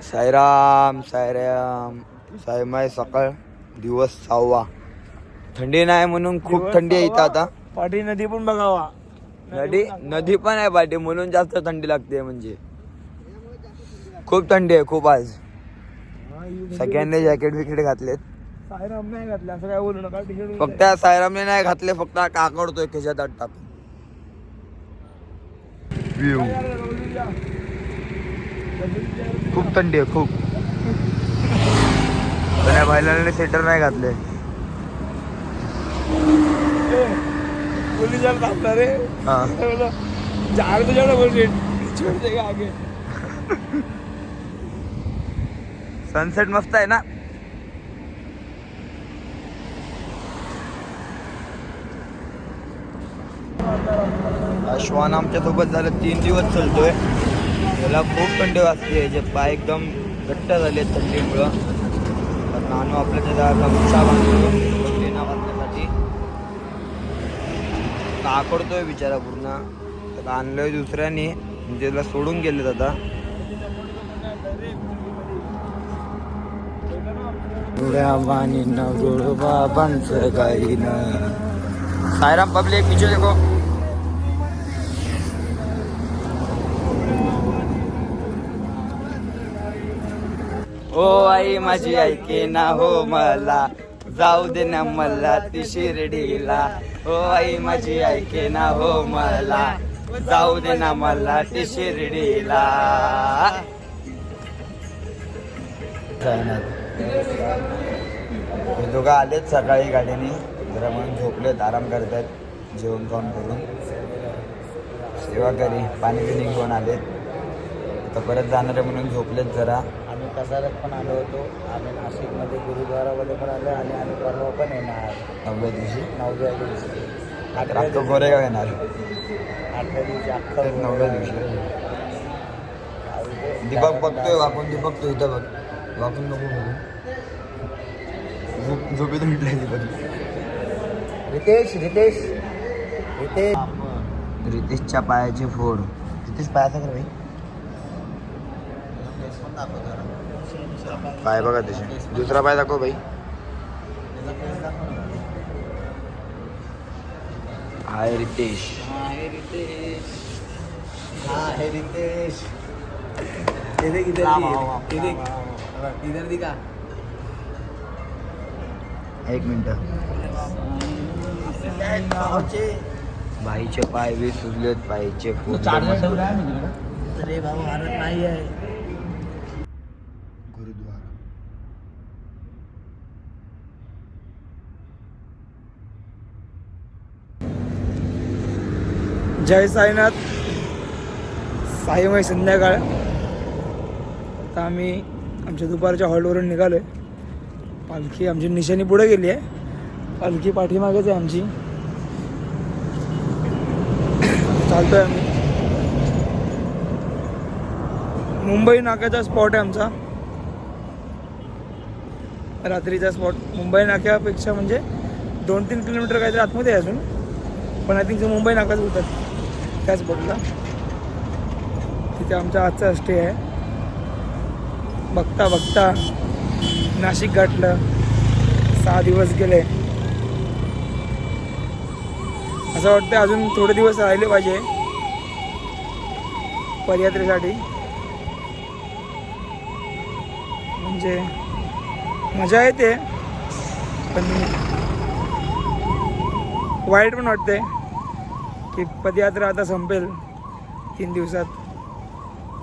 साईराम साईराम साईमाय सकाळ दिवस 6वा. थंडी नाही म्हणून खूप थंडी आहे इथं आता. पाठी नदी पण बघावा. नदी पण आहे पाठी म्हणून जास्त थंडी लागते. म्हणजे खूप थंडी आहे खूप. आज सगळ्यांनी जॅकेट विकेट घातलेत. साईराम नाही घातले असं काय बोलू नका. फक्त साईरामने नाही घातले. फक्त काकडतोय खिशात टाकून. व्ह्यू खूप थंडी आहे खूप. त्या बैलाने स्वेटर नाही घातले. पोलिसाला थांबता रे. चार तुझ्याकडे बोलते छोडते का आगे. सनसेट मस्त आहे ना. श्वान आमच्या सोबत झालं 3 दिवस चालतोय. त्याला खूप थंडी वाजते. जे पाय एकदम घट्ट झाले थंडीमुळं. तर नानू आपल्या त्याचा गमछा बांधतो थंडी ना वाजण्यासाठी. काकडतोय बिचारा पूर्ण. त्याला आणलोय दुसऱ्याने म्हणजे त्याला सोडून गेले आता. बाबांचं काही ना. साईराम पब्लिक पीछे देखो. ओ आई माझी ऐके ना हो मला, जाऊ दे ना मला ती शिर्डीला. ओ आई माझी ऐके ना हो मला, जाऊ दे ना मला ती शिर्डीला. हे दोघं आलेत सकाळी गाडीने. जरा म्हणून झोपलेत, आराम करतात जेवण खाऊन करून. सेवा करी पाणी पिणी घेऊन आलेत. आता परत जाणार आहे म्हणून झोपलेत जरा. आम्ही कसाऱ्यात पण आलो होतो. आम्ही नाशिकमध्ये गुरुद्वारामध्ये पण आलो आणि आम्ही परवा पण येणार 9व्या दिवशी. 9व्या दिवशी. अख्खं गोरेगाव येणार 8व्या दिवशी अख्खं 9व्या दिवशी. दीपक बघतोय वाकून. दीपक तो इथं बघ. वाकून नको बघू. झोपेतून उठलाय दीपक. रितेश रितेशच्या पायाचे फोड. रितेश पायाचा कर भाई. पाय बघा त्याचे. दुसरा पाय दाखव भाई. हाय रितेश. इधर दिखा. एक मिनिट. भाईचे पाय बी सुजलेत. पायचे फोड. अरे भाऊ हारत नाही आहे. गुरुद्वारा. जय साईनाथ. साईमय संध्याकाळ. आता आम्ही आमच्या दुपारच्या हॉलवरून निघालोय. पालखी आमची निशाणी पुढे गेली आहे. पालखी पाठीमागेच आहे आमची. चालतोय आम्ही. मुंबई नाक्याचा स्पॉट आहे आमचा. रात्रीचा स्पॉट. मुंबई नाक्यापेक्षा म्हणजे 2-3 किलोमीटर काहीतरी आतमध्ये आहे अजून. पण आय थिंक मुंबई नाकाच बोलतात त्या स्पॉटला. तिथे आमचा आजचा स्टे आहे. बघता बघता नाशिक गाठलं. 6 दिवस गेले. असं वाटतं अजून थोडे दिवस राहिले पाहिजे पदयात्रेसाठी. म्हणजे मजा येते पण वाईट पण वाटते की पदयात्रा आता संपेल 3 दिवसात.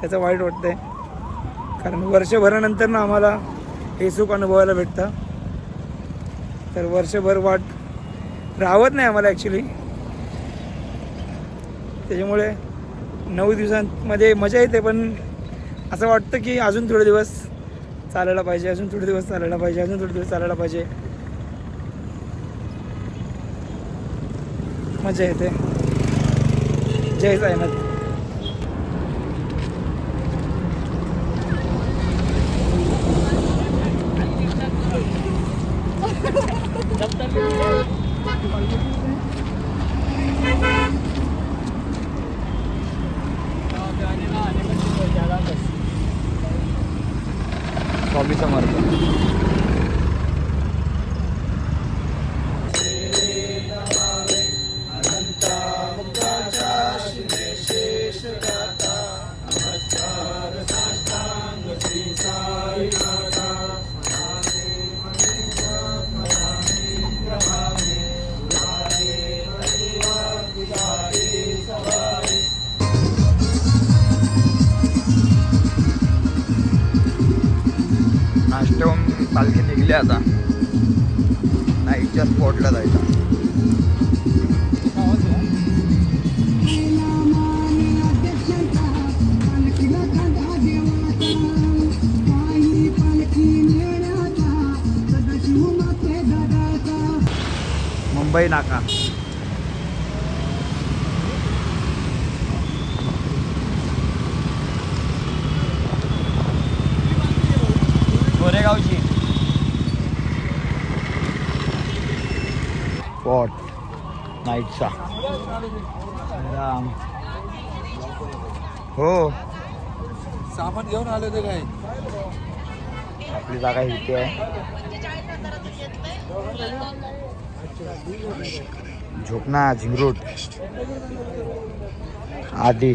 त्याचं वाईट वाटतंय. कारण वर्षभरानंतर ना आम्हाला हे सुख अनुभवायला भेटतं. तर वर्षभर वाट राहत नाही आम्हाला ॲक्च्युली. त्याच्यामुळे 9 दिवसांमध्ये मजा येते. पण असं वाटतं की अजून थोडे दिवस चालायला पाहिजे. अजून थोडे दिवस चालायला पाहिजे. अजून थोडे दिवस चालायला पाहिजे. मजा येते. जय साईनाथ. स्वामी समर्थ. नाश्त्याहून पालखी निघली आता नाईटच्या स्पॉटला जायचा. मुंबई नाका. गोरेगावची स्पॉट नाईटचा. हो सामान घेऊन आले ते काय. आपली जागा इथे आहे. झोपना झिंगरूट आधी.